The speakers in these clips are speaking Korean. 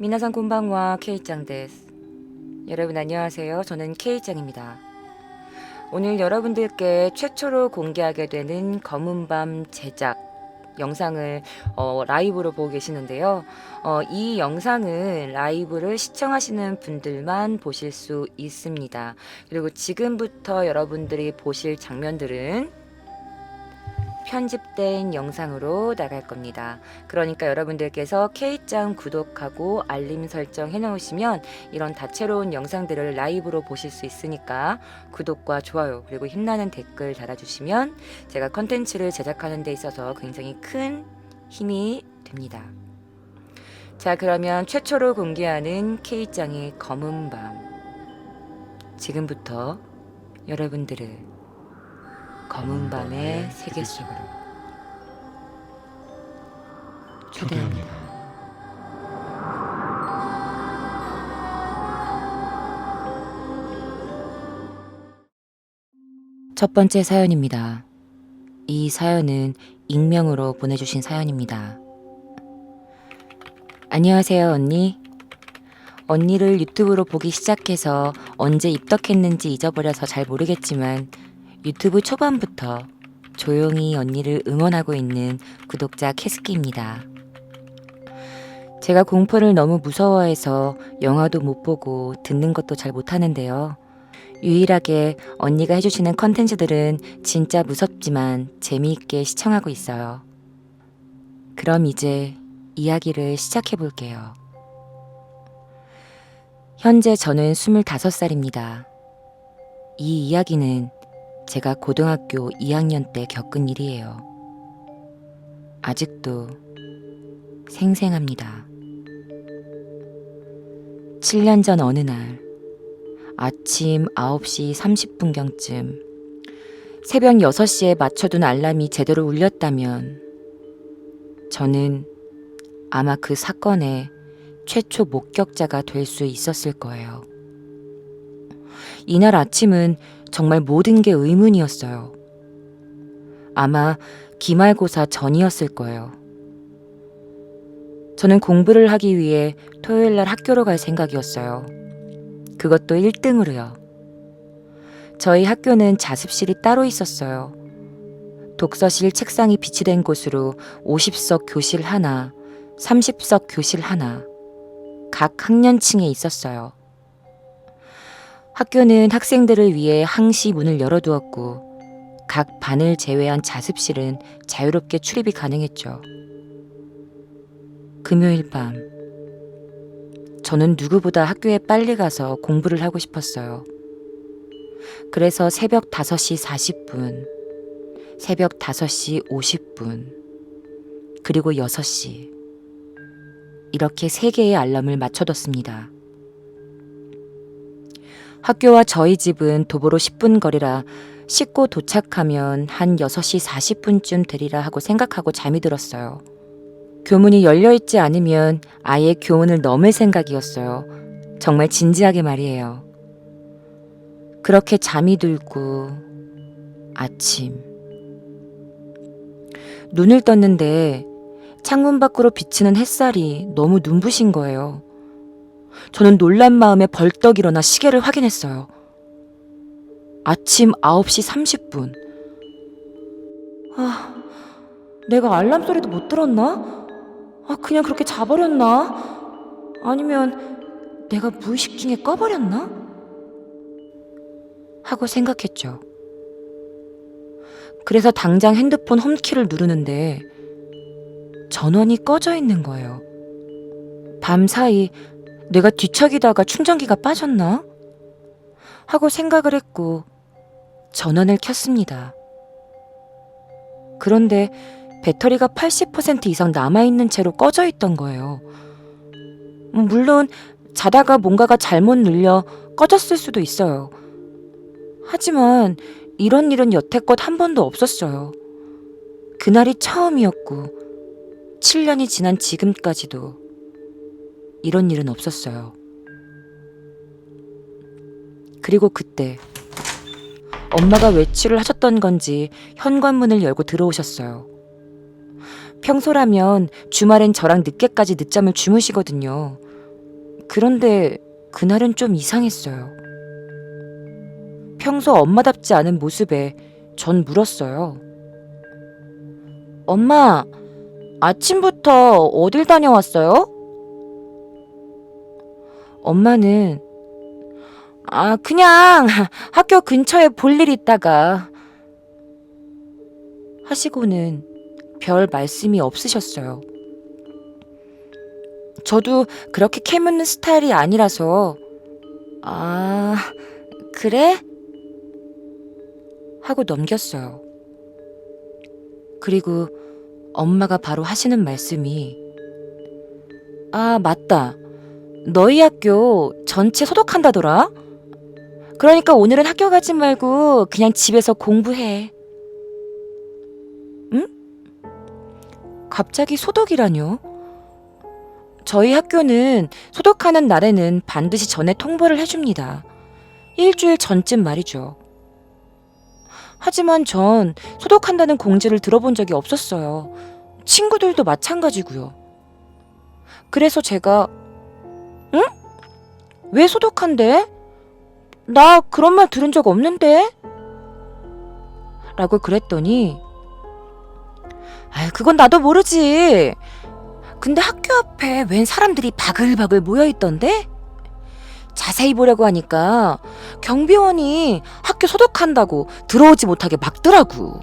미나상 곤방와 K짱 데스. 여러분 안녕하세요. 저는 K짱입니다. 오늘 여러분들께 최초로 공개하게 되는 검은밤 제작 영상을 라이브로 보고 계시는데요. 이 영상은 라이브를 시청하시는 분들만 보실 수 있습니다. 그리고 지금부터 여러분들이 보실 장면들은 편집된 영상으로 나갈 겁니다. 그러니까 여러분들께서 K짱 구독하고 알림 설정 해놓으시면 이런 다채로운 영상들을 라이브로 보실 수 있으니까 구독과 좋아요 그리고 힘나는 댓글 달아주시면 제가 컨텐츠를 제작하는 데 있어서 굉장히 큰 힘이 됩니다. 자, 그러면 최초로 공개하는 K짱의 검은 밤, 지금부터 여러분들을 검은 밤의 세계 속으로 초대합니다. 첫 번째 사연입니다. 이 사연은 익명으로 보내주신 사연입니다. 안녕하세요, 언니. 언니를 유튜브로 보기 시작해서 언제 입덕했는지 잊어버려서 잘 모르겠지만 유튜브 초반부터 조용히 언니를 응원하고 있는 구독자 캐스키입니다. 제가 공포를 너무 무서워해서 영화도 못 보고 듣는 것도 잘 못하는데요. 유일하게 언니가 해주시는 컨텐츠들은 진짜 무섭지만 재미있게 시청하고 있어요. 그럼 이제 이야기를 시작해 볼게요. 현재 저는 25살입니다. 이 이야기는 제가 고등학교 2학년 때 겪은 일이에요. 아직도 생생합니다. 7년 전 어느 날 아침 9시 30분경쯤 새벽 6시에 맞춰둔 알람이 제대로 울렸다면 저는 아마 그 사건의 최초 목격자가 될 수 있었을 거예요. 이날 아침은 정말 모든 게 의문이었어요. 아마 기말고사 전이었을 거예요. 저는 공부를 하기 위해 토요일 날 학교로 갈 생각이었어요. 그것도 1등으로요. 저희 학교는 자습실이 따로 있었어요. 독서실 책상이 비치된 곳으로 50석 교실 하나, 30석 교실 하나, 각 학년층에 있었어요. 학교는 학생들을 위해 항시 문을 열어두었고 각 반을 제외한 자습실은 자유롭게 출입이 가능했죠. 금요일 밤, 저는 누구보다 학교에 빨리 가서 공부를 하고 싶었어요. 그래서 새벽 5시 40분, 새벽 5시 50분, 그리고 6시 이렇게 3개의 알람을 맞춰뒀습니다. 학교와 저희 집은 도보로 10분 거리라 씻고 도착하면 한 6시 40분쯤 되리라 하고 생각하고 잠이 들었어요. 교문이 열려있지 않으면 아예 교문을 넘을 생각이었어요. 정말 진지하게 말이에요. 그렇게 잠이 들고 아침. 눈을 떴는데 창문 밖으로 비치는 햇살이 너무 눈부신 거예요. 저는 놀란 마음에 벌떡 일어나 시계를 확인했어요. 아침 9시 30분. 내가 알람 소리도 못 들었나? 그냥 그렇게 자버렸나? 아니면 내가 무의식 중에 꺼버렸나? 하고 생각했죠. 그래서 당장 핸드폰 홈키를 누르는데 전원이 꺼져 있는 거예요. 밤사이 내가 뒤척이다가 충전기가 빠졌나? 하고 생각을 했고 전원을 켰습니다. 그런데 배터리가 80% 이상 남아있는 채로 꺼져 있던 거예요. 물론 자다가 뭔가가 잘못 눌려 꺼졌을 수도 있어요. 하지만 이런 일은 여태껏 한 번도 없었어요. 그날이 처음이었고 7년이 지난 지금까지도 이런 일은 없었어요. 그리고 그때 엄마가 외출을 하셨던 건지 현관문을 열고 들어오셨어요. 평소라면 주말엔 저랑 늦게까지 늦잠을 주무시거든요. 그런데 그날은 좀 이상했어요. 평소 엄마답지 않은 모습에 전 물었어요. 엄마, 아침부터 어딜 다녀왔어요? 엄마는 그냥 학교 근처에 볼 일 있다가 하시고는 별 말씀이 없으셨어요. 저도 그렇게 캐묻는 스타일이 아니라서 그래? 하고 넘겼어요. 그리고 엄마가 바로 하시는 말씀이 맞다. 너희 학교 전체 소독한다더라? 그러니까 오늘은 학교 가지 말고 그냥 집에서 공부해. 응? 갑자기 소독이라뇨? 저희 학교는 소독하는 날에는 반드시 전에 통보를 해줍니다. 일주일 전쯤 말이죠. 하지만 전 소독한다는 공지를 들어본 적이 없었어요. 친구들도 마찬가지고요. 그래서 제가 응? 왜 소독한대? 나 그런 말 들은 적 없는데? 라고 그랬더니 그건 나도 모르지. 근데 학교 앞에 웬 사람들이 바글바글 모여있던데? 자세히 보려고 하니까 경비원이 학교 소독한다고 들어오지 못하게 막더라고.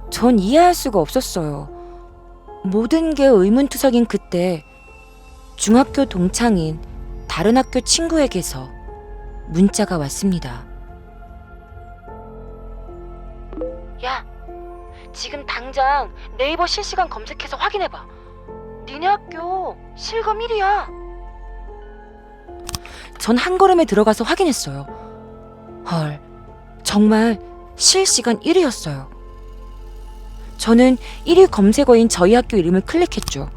전 이해할 수가 없었어요. 모든 게 의문투석인 그때 중학교 동창인 다른 학교 친구에게서 문자가 왔습니다. 야, 지금 당장 네이버 실시간 검색해서 확인해봐. 니네 학교 실검 1위야. 전 한 걸음에 들어가서 확인했어요. 헐, 정말 실시간 1위였어요. 저는 1위 검색어인 저희 학교 이름을 클릭했죠.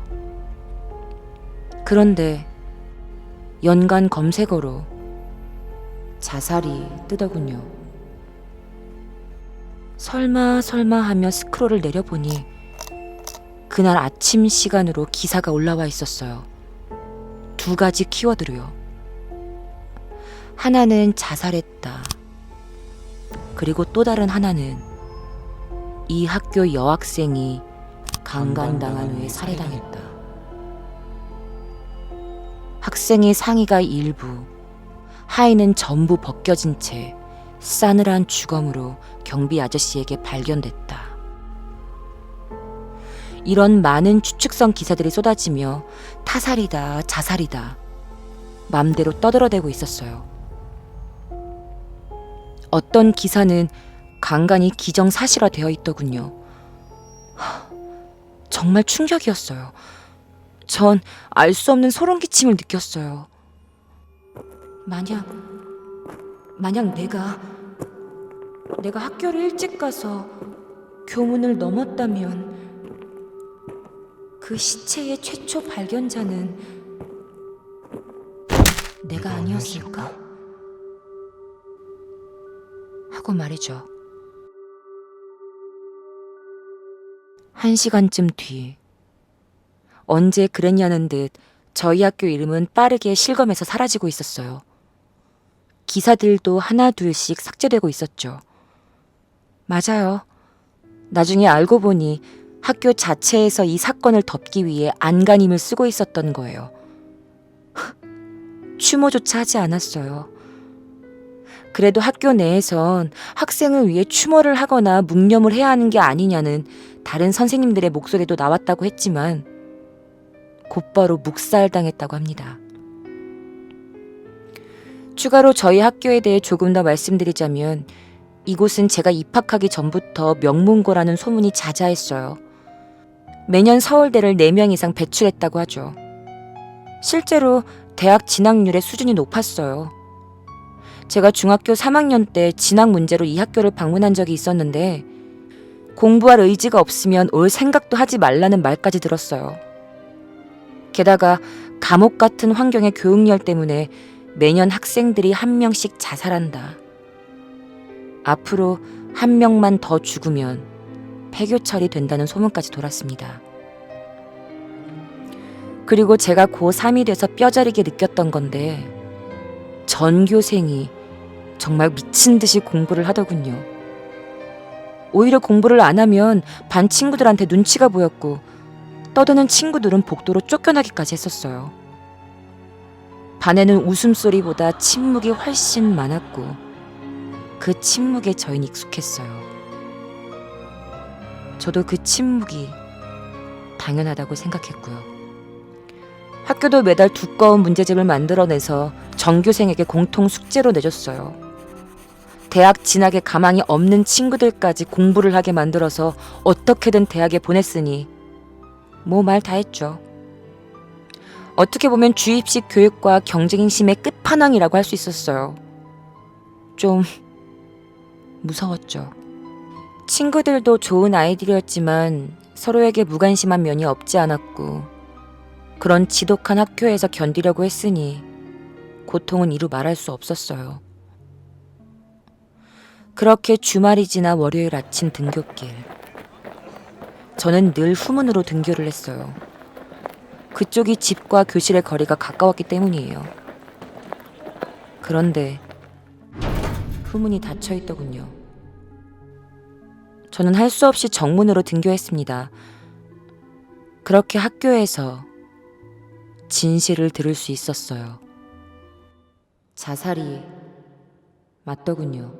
그런데 연간 검색어로 자살이 뜨더군요. 설마 하며 스크롤을 내려보니 그날 아침 시간으로 기사가 올라와 있었어요. 2가지 키워드로요. 하나는 자살했다. 그리고 또 다른 하나는 이 학교 여학생이 강간당한 후에 살해당했다. 학생의 상의가 일부, 하의는 전부 벗겨진 채 싸늘한 주검으로 경비 아저씨에게 발견됐다. 이런 많은 추측성 기사들이 쏟아지며 타살이다, 자살이다 맘대로 떠들어대고 있었어요. 어떤 기사는 강간이 기정사실화되어 있더군요. 정말 충격이었어요. 전 알 수 없는 소름 끼침을 느꼈어요. 만약 내가 학교를 일찍 가서 교문을 넘었다면 그 시체의 최초 발견자는 내가 아니었을까? 하고 말이죠. 1시간쯤 뒤, 언제 그랬냐는 듯 저희 학교 이름은 빠르게 실검에서 사라지고 있었어요. 기사들도 하나 둘씩 삭제되고 있었죠. 맞아요. 나중에 알고 보니 학교 자체에서 이 사건을 덮기 위해 안간힘을 쓰고 있었던 거예요. 추모조차 하지 않았어요. 그래도 학교 내에선 학생을 위해 추모를 하거나 묵념을 해야 하는 게 아니냐는 다른 선생님들의 목소리도 나왔다고 했지만 곧바로 묵살당했다고 합니다. 추가로 저희 학교에 대해 조금 더 말씀드리자면 이곳은 제가 입학하기 전부터 명문고라는 소문이 자자했어요. 매년 서울대를 4명 이상 배출했다고 하죠. 실제로 대학 진학률의 수준이 높았어요. 제가 중학교 3학년 때 진학 문제로 이 학교를 방문한 적이 있었는데 공부할 의지가 없으면 올 생각도 하지 말라는 말까지 들었어요. 게다가 감옥 같은 환경의 교육열 때문에 매년 학생들이 1명씩 자살한다. 앞으로 1명만 더 죽으면 폐교 처리된다는 소문까지 돌았습니다. 그리고 제가 고3이 돼서 뼈저리게 느꼈던 건데 전교생이 정말 미친 듯이 공부를 하더군요. 오히려 공부를 안 하면 반 친구들한테 눈치가 보였고 떠드는 친구들은 복도로 쫓겨나기까지 했었어요. 반에는 웃음소리보다 침묵이 훨씬 많았고 그 침묵에 저희는 익숙했어요. 저도 그 침묵이 당연하다고 생각했고요. 학교도 매달 두꺼운 문제집을 만들어내서 전교생에게 공통 숙제로 내줬어요. 대학 진학에 가망이 없는 친구들까지 공부를 하게 만들어서 어떻게든 대학에 보냈으니 뭐 말 다 했죠. 어떻게 보면 주입식 교육과 경쟁심의 끝판왕이라고 할 수 있었어요. 좀 무서웠죠. 친구들도 좋은 아이들이었지만 서로에게 무관심한 면이 없지 않았고 그런 지독한 학교에서 견디려고 했으니 고통은 이루 말할 수 없었어요. 그렇게 주말이 지나 월요일 아침 등굣길. 저는 늘 후문으로 등교를 했어요. 그쪽이 집과 교실의 거리가 가까웠기 때문이에요. 그런데 후문이 닫혀 있더군요. 저는 할 수 없이 정문으로 등교했습니다. 그렇게 학교에서 진실을 들을 수 있었어요. 자살이 맞더군요.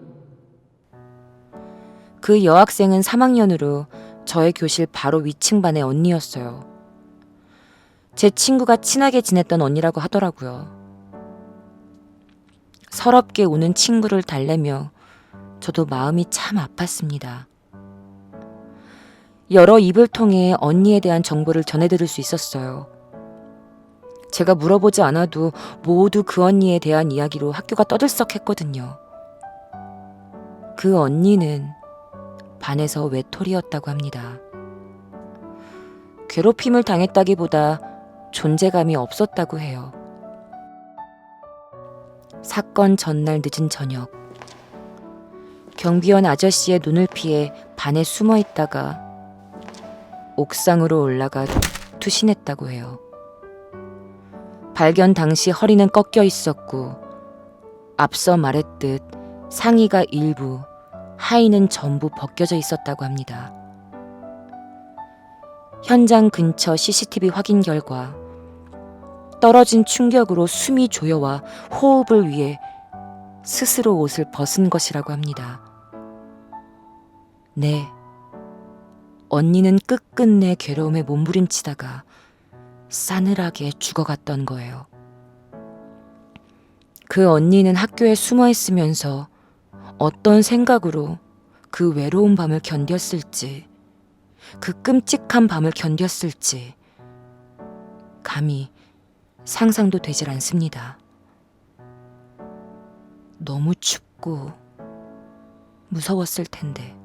그 여학생은 3학년으로 저의 교실 바로 위층 반의 언니였어요. 제 친구가 친하게 지냈던 언니라고 하더라고요. 서럽게 우는 친구를 달래며 저도 마음이 참 아팠습니다. 여러 입을 통해 언니에 대한 정보를 전해들을 수 있었어요. 제가 물어보지 않아도 모두 그 언니에 대한 이야기로 학교가 떠들썩했거든요. 그 언니는 반에서 외톨이였다고 합니다. 괴롭힘을 당했다기보다 존재감이 없었다고 해요. 사건 전날 늦은 저녁, 경비원 아저씨의 눈을 피해 반에 숨어 있다가 옥상으로 올라가 투신했다고 해요. 발견 당시 허리는 꺾여 있었고 앞서 말했듯 상의가 일부, 하의는 전부 벗겨져 있었다고 합니다. 현장 근처 CCTV 확인 결과 떨어진 충격으로 숨이 조여와 호흡을 위해 스스로 옷을 벗은 것이라고 합니다. 네, 언니는 끝끝내 괴로움에 몸부림치다가 싸늘하게 죽어갔던 거예요. 그 언니는 학교에 숨어 있으면서 어떤 생각으로 그 외로운 밤을 견뎠을지, 그 끔찍한 밤을 견뎠을지 감히 상상도 되질 않습니다. 너무 춥고 무서웠을 텐데.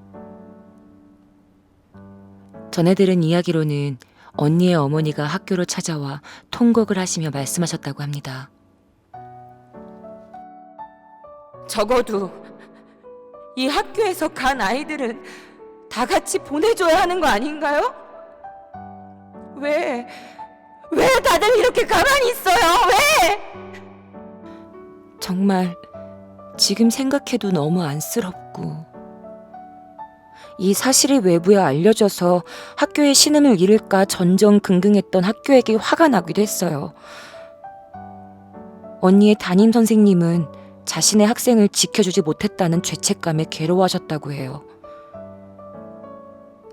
전해 들은 이야기로는 언니의 어머니가 학교로 찾아와 통곡을 하시며 말씀하셨다고 합니다. 적어도 이 학교에서 간 아이들은 다 같이 보내줘야 하는 거 아닌가요? 왜 다들 이렇게 가만히 있어요? 왜? 정말 지금 생각해도 너무 안쓰럽고 이 사실이 외부에 알려져서 학교의 신음을 잃을까 전전긍긍했던 학교에게 화가 나기도 했어요. 언니의 담임 선생님은 자신의 학생을 지켜주지 못했다는 죄책감에 괴로워하셨다고 해요.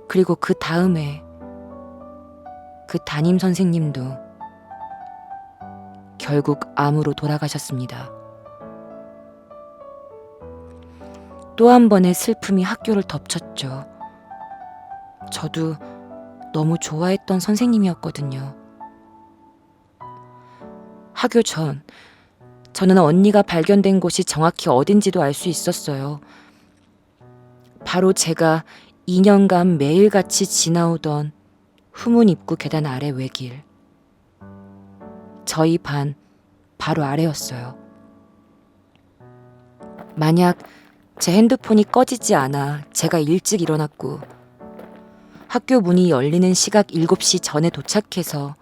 그리고 그 다음에 그 담임 선생님도 결국 암으로 돌아가셨습니다. 또 한 번의 슬픔이 학교를 덮쳤죠. 저도 너무 좋아했던 선생님이었거든요. 학교 전, 저는 언니가 발견된 곳이 정확히 어딘지도 알 수 있었어요. 바로 제가 2년간 매일같이 지나오던 후문 입구 계단 아래 외길. 저희 반 바로 아래였어요. 만약 제 핸드폰이 꺼지지 않아 제가 일찍 일어났고 학교 문이 열리는 시각 7시 전에 도착해서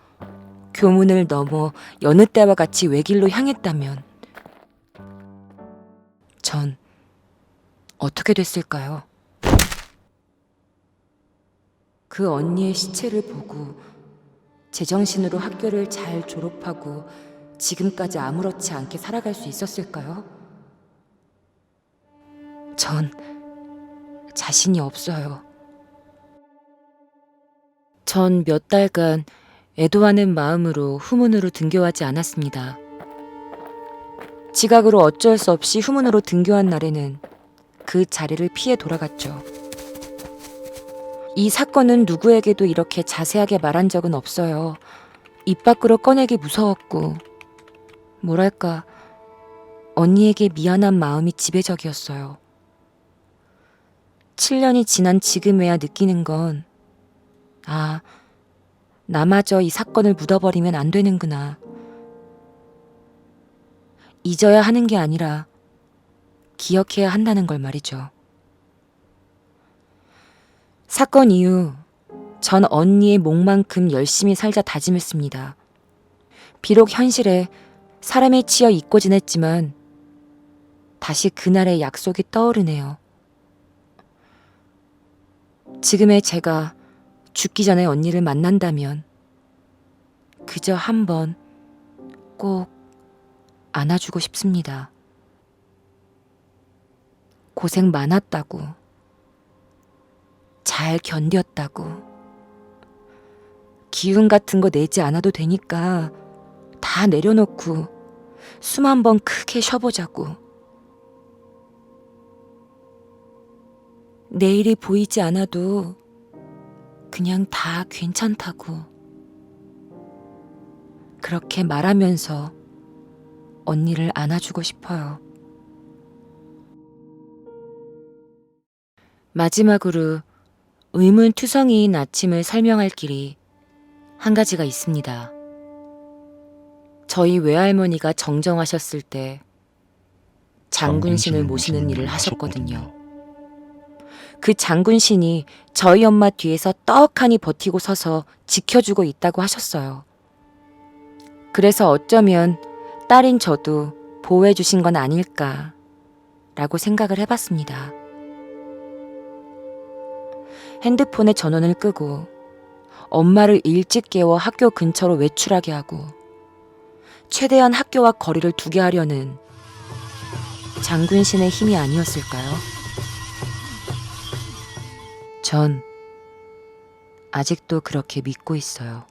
교문을 넘어 여느 때와 같이 외길로 향했다면 전 어떻게 됐을까요? 그 언니의 시체를 보고 제정신으로 학교를 잘 졸업하고 지금까지 아무렇지 않게 살아갈 수 있었을까요? 전 자신이 없어요. 전 몇 달간 애도하는 마음으로 후문으로 등교하지 않았습니다. 지각으로 어쩔 수 없이 후문으로 등교한 날에는 그 자리를 피해 돌아갔죠. 이 사건은 누구에게도 이렇게 자세하게 말한 적은 없어요. 입 밖으로 꺼내기 무서웠고, 뭐랄까, 언니에게 미안한 마음이 지배적이었어요. 7년이 지난 지금에야 느끼는 건, 아, 나마저 이 사건을 묻어버리면 안 되는구나. 잊어야 하는 게 아니라 기억해야 한다는 걸 말이죠. 사건 이후 전 언니의 몫만큼 열심히 살자 다짐했습니다. 비록 현실에 사람에 치여 잊고 지냈지만 다시 그날의 약속이 떠오르네요. 지금의 제가 죽기 전에 언니를 만난다면 그저 한번 꼭 안아주고 싶습니다. 고생 많았다고, 잘 견뎠다고, 기운 같은 거 내지 않아도 되니까 다 내려놓고 숨 한 번 크게 쉬어보자고, 내일이 보이지 않아도 그냥 다 괜찮다고, 그렇게 말하면서 언니를 안아주고 싶어요. 마지막으로 의문투성이인 아침을 설명할 길이 한 가지가 있습니다. 저희 외할머니가 정정하셨을 때 장군신을 모시는 일을 하셨거든요. 그 장군신이 저희 엄마 뒤에서 떡하니 버티고 서서 지켜주고 있다고 하셨어요. 그래서 어쩌면 딸인 저도 보호해 주신 건 아닐까라고 생각을 해봤습니다. 핸드폰의 전원을 끄고 엄마를 일찍 깨워 학교 근처로 외출하게 하고 최대한 학교와 거리를 두게 하려는 장군신의 힘이 아니었을까요? 전 아직도 그렇게 믿고 있어요.